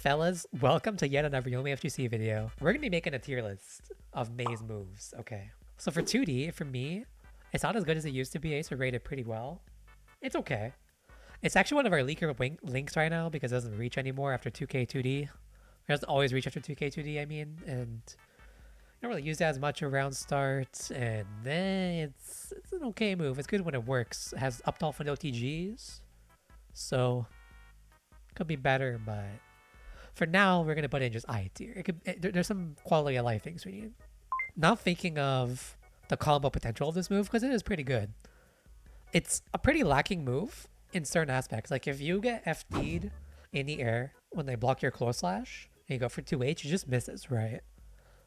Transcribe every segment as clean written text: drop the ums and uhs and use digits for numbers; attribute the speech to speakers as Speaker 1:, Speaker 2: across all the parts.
Speaker 1: Fellas, welcome to yet another Yomi FGC video. We're gonna be making a tier list of Mei's moves, okay? So for 2D, for me, it's not as good as it used to be. I used to rate it pretty well. It's okay. It's actually one of our leaker links right now because it doesn't reach anymore after 2K 2D. It doesn't always reach after 2K 2D, I mean, and you don't really use that as much around start, and then it's an okay move. It's good when it works. It has Up Dolphin OTGs, so could be better, but for now, we're gonna put in just I tier. There's some quality of life things we need. Now thinking of the combo potential of this move, because it is pretty good. It's a pretty lacking move in certain aspects. Like if you get FD'd in the air when they block your close slash, and you go for 2H, it just misses, right?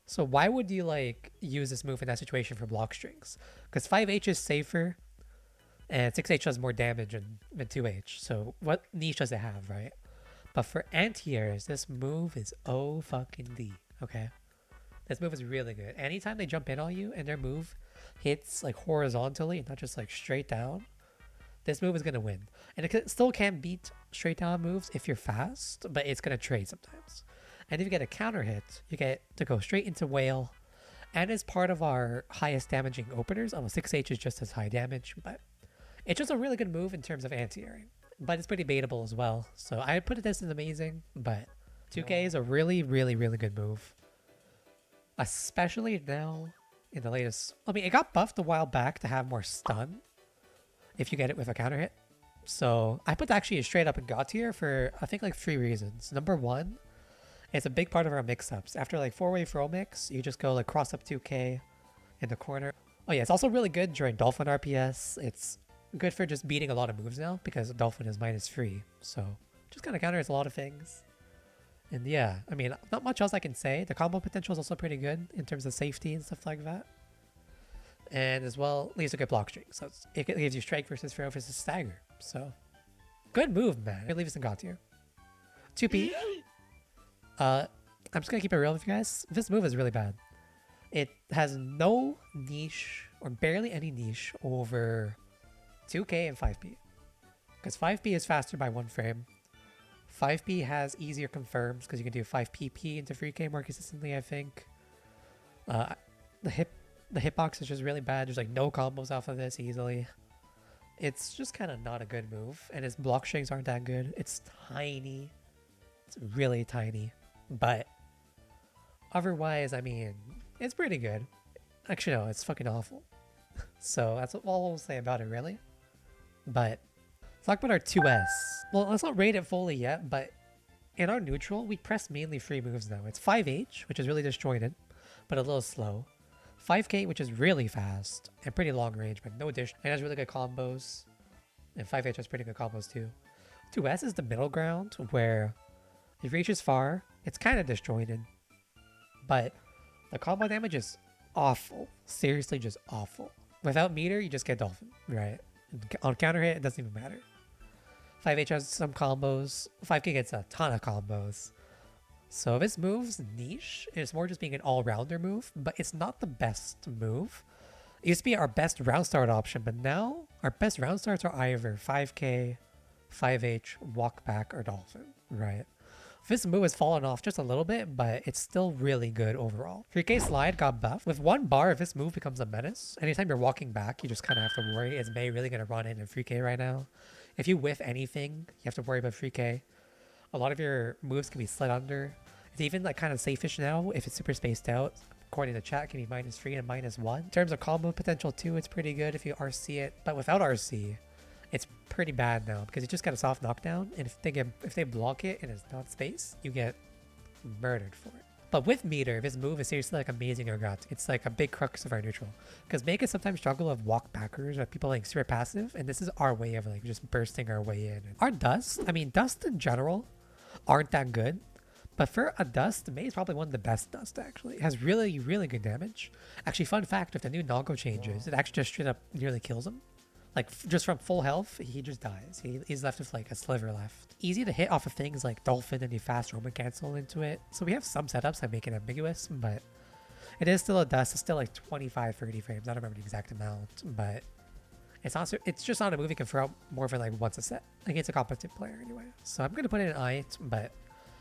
Speaker 1: So why would you like use this move in that situation for block strings? Because 5H is safer, and 6H does more damage than 2H. So what niche does it have, right? But for anti-airs, this move is oh fucking D, okay? This move is really good. Anytime they jump in on you and their move hits like horizontally, not just like straight down, this move is gonna win. And it still can beat straight down moves if you're fast, but it's gonna trade sometimes. And if you get a counter hit, you get to go straight into whale. And as part of our highest damaging openers, 6H is just as high damage, but it's just a really good move in terms of anti-airing. But it's pretty baitable as well. So I put this as amazing, but 2K is a really, really, really good move. Especially now in the latest. I mean, it got buffed a while back to have more stun if you get it with a counter hit. So I put actually a straight up in God tier for I think like 3 reasons. Number 1, it's a big part of our mix-ups. After like 4-way throw mix, you just go like cross up 2K in the corner. Oh yeah, it's also really good during Dolphin RPS. It's good for just beating a lot of moves now because Dolphin is -3, so just kind of counters a lot of things. And yeah, I mean, not much else I can say. The combo potential is also pretty good in terms of safety and stuff like that. And as well, leaves a good block streak, so it gives you strike versus throw versus stagger. So good move, man. I leave this in God tier. 2P. I'm just gonna keep it real with you guys. This move is really bad. It has no niche or barely any niche over 2K and 5P, because 5P is faster by 1 frame. 5P has easier confirms because you can do 5PP into 3K more consistently, I think. The hitbox is just really bad. There's like no combos off of this easily. It's just kind of not a good move, and its block strings aren't that good. It's tiny. It's really tiny, but otherwise, I mean, it's pretty good. Actually, no, it's fucking awful. So that's all I'll say about it, really. But let's talk about our 2S. Well, let's not rate it fully yet, but in our neutral, we press mainly 3 moves now. It's 5H, which is really disjointed, but a little slow. 5K, which is really fast and pretty long range, but no addition. It has really good combos. And 5H has pretty good combos too. 2S is the middle ground where it reaches far. It's kind of disjointed, but the combo damage is awful. Seriously, just awful. Without meter, you just get Dolphin, right? On counter hit, it doesn't even matter. 5H has some combos. 5K gets a ton of combos. So this move's niche. It's more just being an all-rounder move, but it's not the best move. It used to be our best round start option, but now our best round starts are either 5K, 5H, walk back, or Dolphin, right? This move has fallen off just a little bit, but it's still really good overall. 3K slide got buffed. With 1 bar, if this move becomes a menace, anytime you're walking back, you just kind of have to worry, is Mei really going to run in 3K right now? If you whiff anything, you have to worry about 3K. A lot of your moves can be slid under. It's even like kind of safe-ish now if it's super spaced out. According to chat, it can be -3 and -1. In terms of combo potential too, it's pretty good if you RC it, but without RC, it's pretty bad now because you just got a soft knockdown, and if they block it and it's not space, you get murdered for it. But with meter, this move is seriously like amazing or gut. It's like a big crux of our neutral, because Mei can sometimes struggle with walk backers or people like super passive, and this is our way of like just bursting our way in. Our dust, I mean, dust in general aren't that good, but for a dust, Mei is probably one of the best dust actually. It has really, really good damage. Actually, fun fact, if the new Nago changes, it actually just straight up nearly kills him. Like, just from full health, he just dies. He's left with, like, a sliver left. Easy to hit off of things like Dolphin and the fast Roman cancel into it. So we have some setups that make it ambiguous, but it is still a dust. It's still, like, 25, 30 frames. I don't remember the exact amount, but it's just not a move you can throw out more than, like, once a set against a competent player anyway. So I'm going to put it in I, but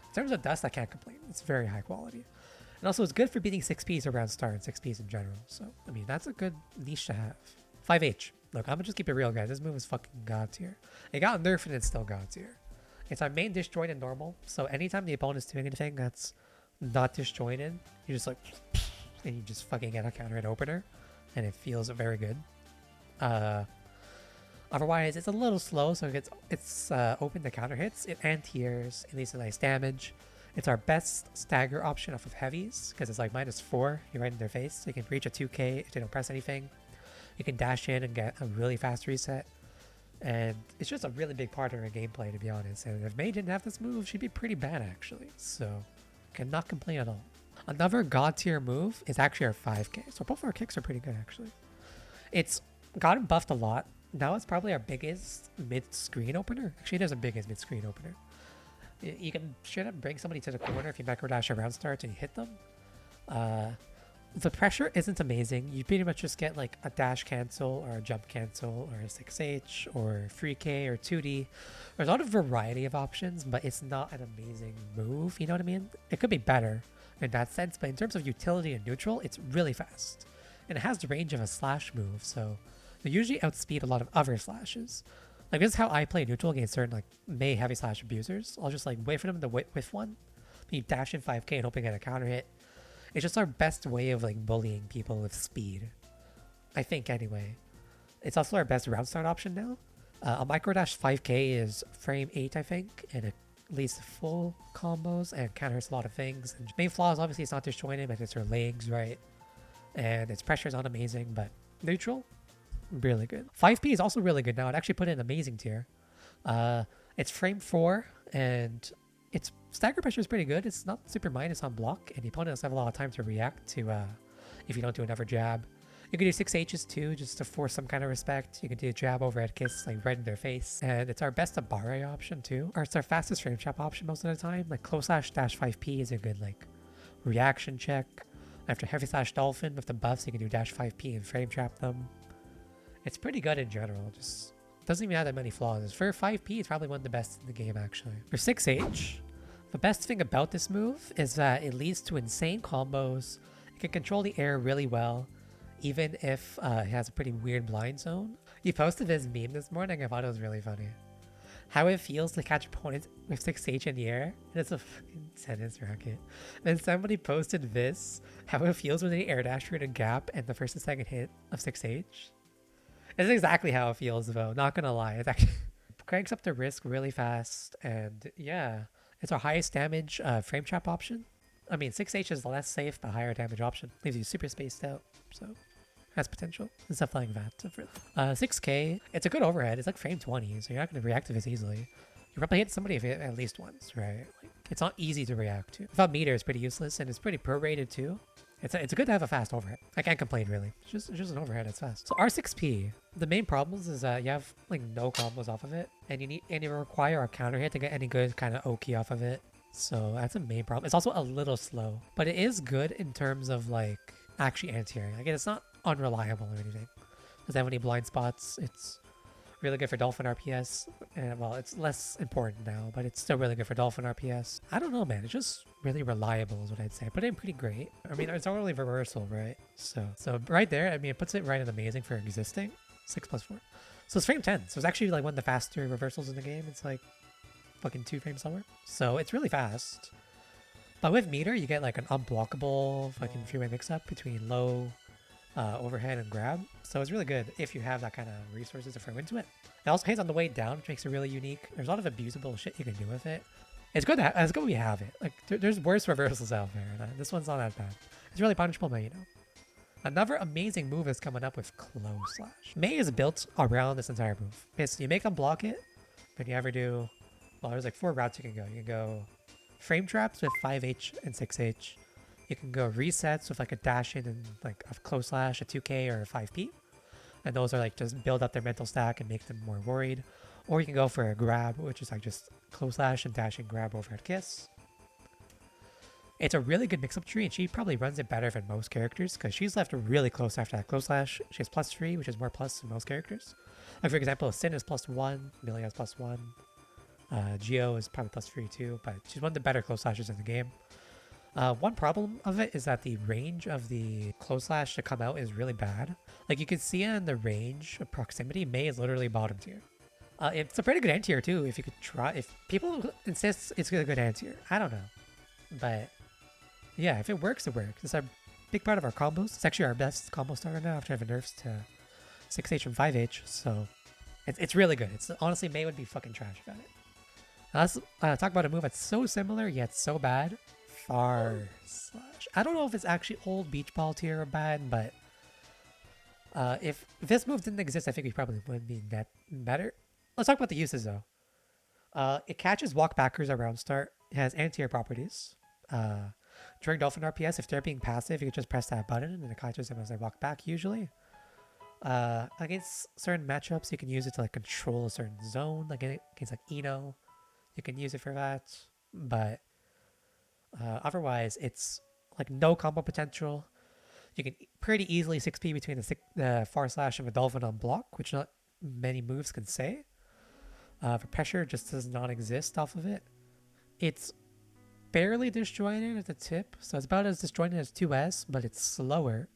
Speaker 1: In terms of dust, I can't complain. It's very high quality. And also, it's good for beating 6Ps around star and 6Ps in general. So, I mean, that's a good niche to have. 5H. Look, I'm gonna just keep it real, guys. This move is fucking god tier. It got nerfed and it's still god tier. It's our main disjointed normal. So anytime the opponent's doing anything that's not disjointed, you just like, and you just fucking get a counter hit opener, and it feels very good. Otherwise, it's a little slow, so it's open to counter hits. It anti-airs, it leads to nice damage. It's our best stagger option off of heavies, because it's like -4, you're right in their face. So you can reach a 2k if they don't press anything. You can dash in and get a really fast reset. And it's just a really big part of her gameplay, to be honest. And if Mei didn't have this move, she'd be pretty bad, actually. So, cannot complain at all. Another god tier move is actually our 5k. So both our kicks are pretty good, actually. It's gotten buffed a lot. Now it's probably our biggest mid-screen opener. Actually, it is our biggest mid-screen opener. You can straight up bring somebody to the corner if you macro dash around starts and you hit them. The pressure isn't amazing. You pretty much just get like a dash cancel or a jump cancel or a 6H or 3K or 2D. There's a lot of variety of options, but it's not an amazing move, you know what I mean? It could be better in that sense, but in terms of utility and neutral, it's really fast. And it has the range of a slash move, so they usually outspeed a lot of other slashes. Like this is how I play neutral against certain like Mei heavy slash abusers. I'll just like wait for them to whiff one, you dash in 5k and hoping to get a counter hit. It's just our best way of like bullying people with speed. I think anyway. It's also our best round start option now. A micro dash 5k is frame 8 I think, and it leads to full combos and counters a lot of things. And main flaw is obviously it's not disjointed, but it's her legs, right? And its pressure is not amazing, but neutral, really good. 5p is also really good now. It actually put in an amazing tier. It's frame 4 and its stagger pressure is pretty good. It's not super minus on block, and the opponent doesn't have a lot of time to react to if you don't do another jab. You can do 6Hs too, just to force some kind of respect. You can do a jab overhead kiss, like right in their face. And it's our best Abare option too. Or it's our fastest frame trap option most of the time. Like close slash dash 5p is a good like reaction check. After heavy slash dolphin with the buffs, you can do dash 5p and frame trap them. It's pretty good in general, just doesn't even have that many flaws. For 5p, it's probably one of the best in the game, actually. For 6H, the best thing about this move is that it leads to insane combos. It can control the air really well, even if it has a pretty weird blind zone. You posted this meme this morning. I thought it was really funny. How it feels to catch opponents with 6H in the air. And it's a fucking tennis racket. And somebody posted this, how it feels when they air dash through the gap and the first and second hit of 6H. It's exactly how it feels though, not gonna lie. It actually cranks up the risk really fast, and yeah, it's our highest damage frame trap option. I mean, 6H is the less safe but higher damage option. Leaves you super spaced out, so has potential. It's a flying vat. 6k, it's a good overhead. It's like frame 20, so you're not gonna react to this easily. You probably hit somebody if you hit at least once, right? Like, it's not easy to react to. I thought meter is pretty useless, and it's pretty prorated too. It's good to have a fast overhead. I can't complain really. It's just an overhead that's fast. So R6P, the main problems is that you have like no combos off of it, and you require a counter hit to get any good kind of Oki off of it. So that's a main problem. It's also a little slow, but it is good in terms of like actually anti-airing. Again, it's not unreliable or anything. Doesn't have any blind spots. It's really good for Dolphin RPS. And well, it's less important now, but it's still really good for Dolphin RPS. I don't know, man. It's just really reliable is what I'd say. Put it in pretty great. I mean, it's not really reversal, right? So right there, I mean, it puts it right in amazing for existing. 6+4. So it's frame 10. So it's actually like one of the faster reversals in the game. It's like fucking 2 frames slower. So it's really fast. But with meter, you get like an unblockable fucking freeway mix-up between low, overhead, and grab. So it's really good if you have that kind of resources to throw into it. It also hits on the way down, which makes it really unique. There's a lot of abusable shit you can do with it. It's good we have it. Like there's worse reversals out there, and this one's not that bad. It's really punishable, but you know. Another amazing move is coming up with close slash. Mei is built around this entire move. It's you make them block it, but you ever do. Well, there's like 4 routes you can go. You can go frame traps with 5H and 6H. You can go resets with like a dash in and like a close slash, a 2K or a 5P. And those are like just build up their mental stack and make them more worried. Or you can go for a grab, which is like just close slash and dash and grab overhead kiss. It's a really good mix-up tree, and she probably runs it better than most characters because she's left really close after that close slash. She has +3, which is more plus than most characters. Like for example, Sin is +1, Millie has +1. Geo is probably +3 too, but she's one of the better close slashers in the game. One problem of it is that the range of the close slash to come out is really bad. Like you can see in the range of proximity, Mei is literally bottom tier. It's a pretty good end tier too. If you could try, if people insist it's a good end tier, I don't know, but yeah, if it works, it works. It's a big part of our combos. It's actually our best combo starter now after having nerfs to 6H and 5H. So it's really good. It's honestly, Mei would be fucking trash about it. Now let's talk about a move that's so similar yet so bad. Far slash. I don't know if it's actually old Beachball tier or bad, but if this move didn't exist, I think we probably would be better. Let's talk about the uses though. It catches walk backers around start. It has anti-air properties. During Dolphin RPS, if they're being passive, you can just press that button and it catches them as they walk back usually. Against certain matchups, you can use it to like control a certain zone. Like against like Eno, you can use it for that. But otherwise, it's like no combo potential. You can pretty easily 6P between the far slash and the Dolphin on block, which not many moves can say. For pressure, just does not exist off of it. It's barely disjointed at the tip, so it's about as disjointed as 2S, but it's slower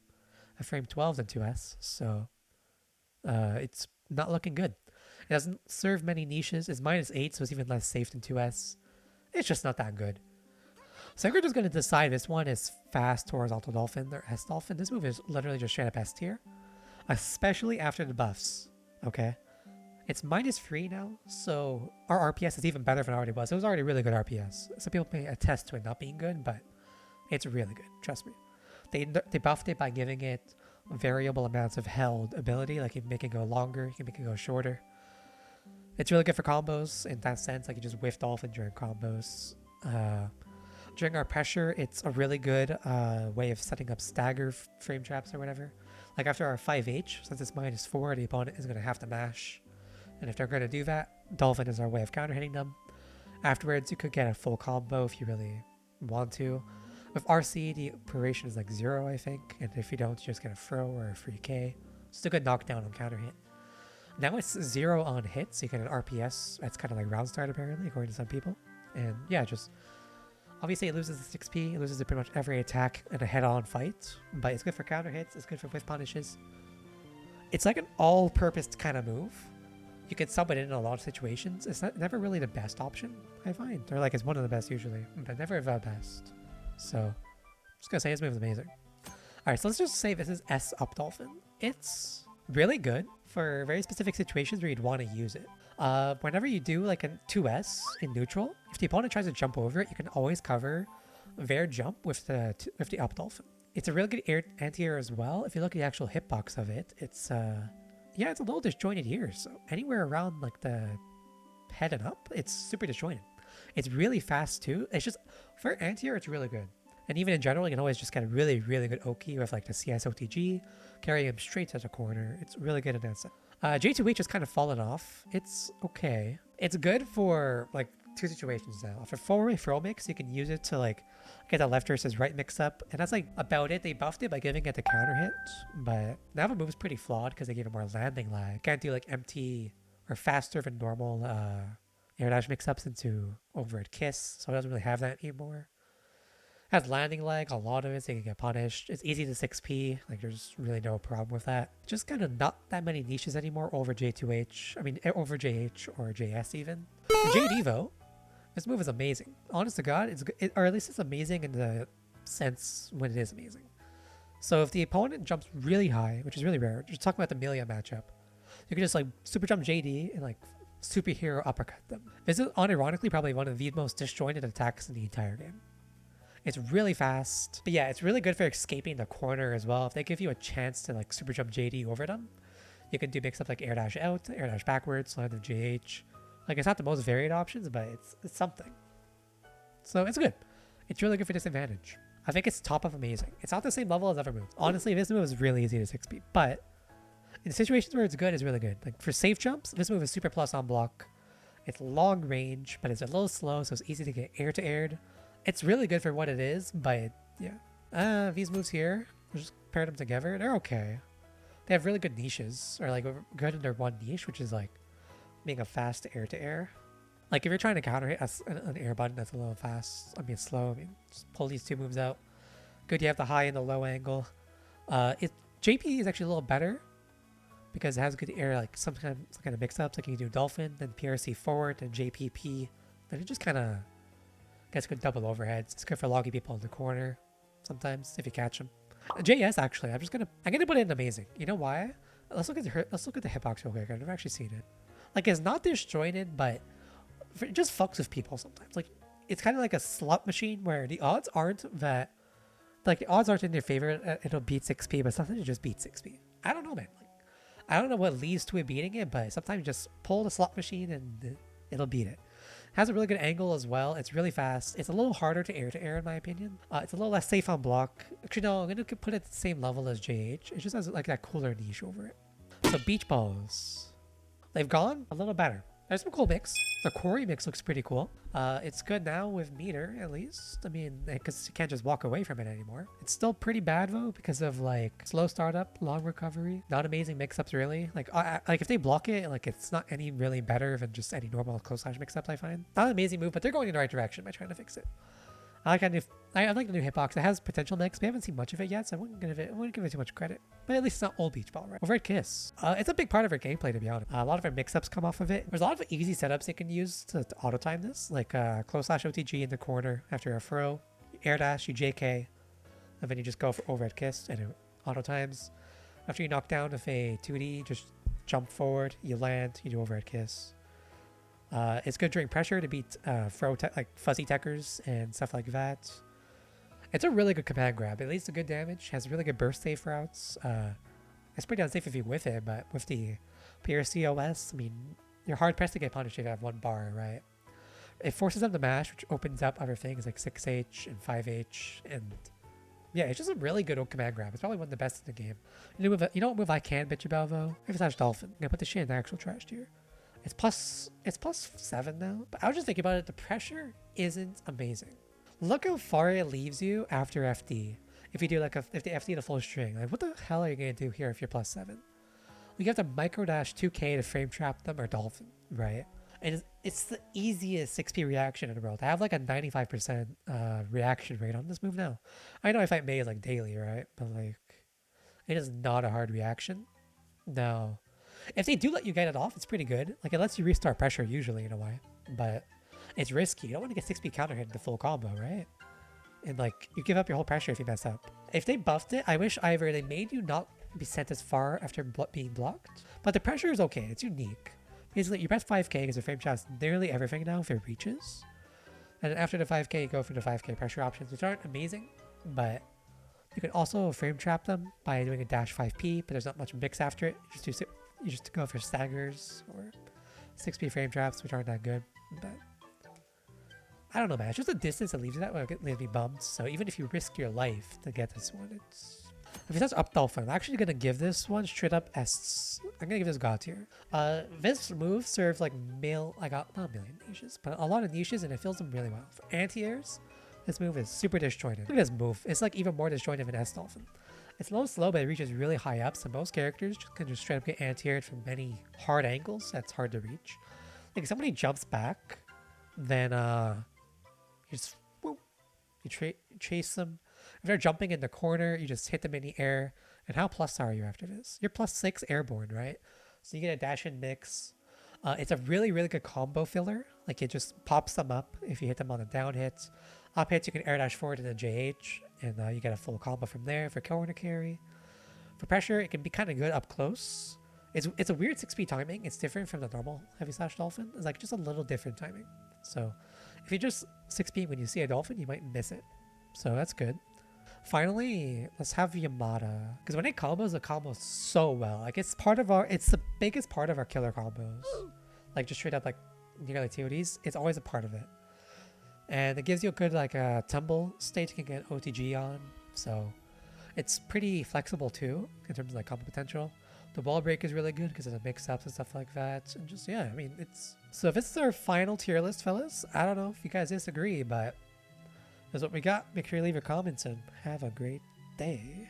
Speaker 1: at frame 12 than 2S, so it's not looking good. It doesn't serve many niches. It's -8, so it's even less safe than 2S. It's just not that good. So we're just going to decide this one is fast horizontal Dolphin or S Dolphin. This move is literally just straight up S tier, especially after the buffs, okay? It's -3 now, so our RPS is even better than it already was. It was already really good RPS. Some people may attest to it not being good, but it's really good. Trust me. They buffed it by giving it variable amounts of held ability. Like you can make it go longer, you can make it go shorter. It's really good for combos in that sense. Like you just whiff Dolphin during combos. During our pressure, it's a really good way of setting up stagger frame traps or whatever. Like after our 5H, since it's -4, the opponent is going to have to mash. And if they're going to do that, Dolphin is our way of counter hitting them. Afterwards, you could get a full combo if you really want to. With RC, the duration is like 0, I think. And if you don't, you just get a throw or a free K. It's a good knockdown on counter hit. Now it's 0 on hits, so you get an RPS. That's kind of like round start apparently, according to some people. And yeah, just obviously it loses the 6P, it loses to pretty much every attack in a head-on fight. But it's good for counter hits, it's good for whiff punishes. It's like an all-purpose kind of move. You can sub it in a lot of situations. It's never really the best option, I find. Or like it's one of the best usually, but never the best. So I'm just gonna say this move is amazing. Alright, so let's just say this is S Up Dolphin. It's really good for very specific situations where you'd want to use it. Whenever you do like a 2S in neutral, if the opponent tries to jump over it, you can always cover their jump with the Up Dolphin. It's a really good anti-air as well. If you look at the actual hitbox of it, it's yeah, it's a little disjointed here. So anywhere around like the head and up, it's super disjointed. It's really fast too. It's just for anti-air, it's really good. And even in general, you can always just get a really, really good Oki with like the CS OTG, carry him straight to the corner. It's really good in that sense. J2H has kind of fallen off. It's okay. It's good for like two situations now. For four-way throw mix, you can use it to like get the left versus right mix up. And that's like about it. They buffed it by giving it the counter hit. But now the move's pretty flawed because they gave it more landing lag. Can't do like MT or faster than normal air dash mix-ups into overhead kiss. So it doesn't really have that anymore. Has landing lag, a lot of it, so you can get punished. It's easy to 6P, like there's really no problem with that. Just kind of not that many niches anymore over J2H, I mean over JH or JS even. JD though, this move is amazing. Honest to God, or at least it's amazing in the sense when it is amazing. So if the opponent jumps really high, which is really rare, just talking about the Milia matchup, you can just like super jump JD and like superhero uppercut them. This is unironically probably one of the most disjointed attacks in the entire game. It's really fast. But yeah, it's really good for escaping the corner as well. If they give you a chance to like super jump JD over them, you can do mix up like air dash out, air dash backwards, land of JH. Like it's not the most varied options, but it's something. So it's good. It's really good for disadvantage. I think it's top of amazing. It's not the same level as other moves. Honestly, this move is really easy to 6P, but in situations where it's good, it's really good. Like for safe jumps, this move is super plus on block. It's long range, but it's a little slow, so it's easy to get air to aired. It's really good for what it is, but yeah. These moves here, just pair them together, they're okay. They have really good niches, or like good in their one niche, which is like being a fast air to air. Like if you're trying to counter hit an air button that's a little fast, slow, just pull these two moves out. Good, you have the high and the low angle. JP is actually a little better because it has good air, like sometimes kind of mix-ups, like you can do Dolphin, then PRC forward, then JPP. Then it just kind of gets good double overheads. It's good for logging people in the corner sometimes if you catch them. JS actually, I'm gonna put in amazing. You know why? Let's look at the hitbox real quick. I've never actually seen it. Like it's not disjointed, but it just fucks with people sometimes. Like it's kind of like a slot machine where the odds aren't that, like the odds aren't in your favor. It'll beat 6p, but sometimes it just beats 6p. I don't know, man. Like I don't know what leads to it beating it, but sometimes you just pull the slot machine and it'll beat it. Has a really good angle as well. It's really fast. It's a little harder to air in my opinion. It's a little less safe on block. Actually, no, I'm gonna put it at the same level as JH. It just has like that cooler niche over it. So beach balls, they've gone a little better. There's some cool mix. The quarry mix looks pretty cool. It's good now with meter, at least. I mean, because you can't just walk away from it anymore. It's still pretty bad though because of like slow startup, long recovery, not amazing mix-ups really. Like if they block it, like it's not any really better than just any normal close slash mix-ups. I find not an amazing move, but they're going in the right direction by trying to fix it. I like the new hitbox. It has potential mix. We haven't seen much of it yet, so I wouldn't give it too much credit. But at least it's not old beach ball, right? Overhead kiss. It's a big part of our gameplay, to be honest. A lot of our mix-ups come off of it. There's a lot of easy setups you can use to auto time this, like close slash OTG in the corner after a throw, you air dash, you JK, and then you just go for overhead kiss and it auto times. After you knock down with a 2D, just jump forward, you land, you do overhead kiss. It's good during pressure to beat like fuzzy techers and stuff like that. It's a really good command grab. It leads to good damage, has really good burst safe routes. It's pretty unsafe if you whiff it, but with the PRCOS, I mean, you're hard pressed to get punished if you have one bar, right? It forces them to mash, which opens up other things like 6H and 5H, and yeah, it's just a really good old command grab. It's probably one of the best in the game. You know what move I can bitch about though? Moveset Dolphin. I'm gonna put this shit in the actual trash tier. It's plus 7 now, but I was just thinking about it. The pressure isn't amazing. Look how far it leaves you after FD. If you do like if the FD to full string, like what the hell are you gonna do here if you're plus 7? You have to micro dash 2k to frame trap them or Dolphin, right? And it's the easiest 6p reaction in the world. I have like a 95% reaction rate on this move now. I know I fight Mei like daily, right? But like, it is not a hard reaction. No. If they do let you get it off, it's pretty good. Like it lets you restart pressure usually in a way, but it's risky. You don't want to get 6p counter hit into full combo, right? And like you give up your whole pressure if you mess up. If they buffed it, I wish either they made you not be sent as far after being blocked, but the pressure is okay. It's unique. Basically, you press 5k because the frame trap's nearly everything now if it reaches. And then after the 5k, you go for the 5k pressure options, which aren't amazing, but you can also frame trap them by doing a dash 5p, but there's not much mix after it. You just go for staggers or 6p frame traps, which aren't that good. But I don't know, man. It's just the distance that leaves you that way. It'll leave me bummed. So even if you risk your life to get this one, it's... If it says Up Dolphin, I'm actually going to give this one straight up S. I'm going to give this God tier. This move serves like not a million niches, but a lot of niches, and it fills them really well. For anti-airs, this move is super disjointed. Look at this move. It's like even more disjointed than S Dolphin. It's low slow, but it reaches really high up, so most characters can just straight up get anti-aired from many hard angles that's hard to reach. Like if somebody jumps back, then you just whoop, you chase them. If they're jumping in the corner, you just hit them in the air. And how plus are you after this? You're plus 6 airborne, right? So you get a dash in mix. It's a really, really good combo filler. Like it just pops them up if you hit them on the down hits. Up hits, you can air dash forward in the JH, and you get a full combo from there for corner carry. For pressure, it can be kind of good up close. It's a weird 6p timing. It's different from the normal heavy slash dolphin. It's like just a little different timing. So if you just 6p when you see a dolphin, you might miss it. So that's good. Finally, let's have Yamada, because when it combos, it combos so well. Like it's the biggest part of our killer combos. Like just straight up like nearly TODs, it's always a part of it. And it gives you a good like tumble state you can get OTG on. So it's pretty flexible too in terms of like combo potential. The wall break is really good because of the mix-ups and stuff like that. And just, yeah, I mean, it's... So if it's our final tier list, fellas, I don't know if you guys disagree, but that's what we got. Make sure you leave your comments and have a great day.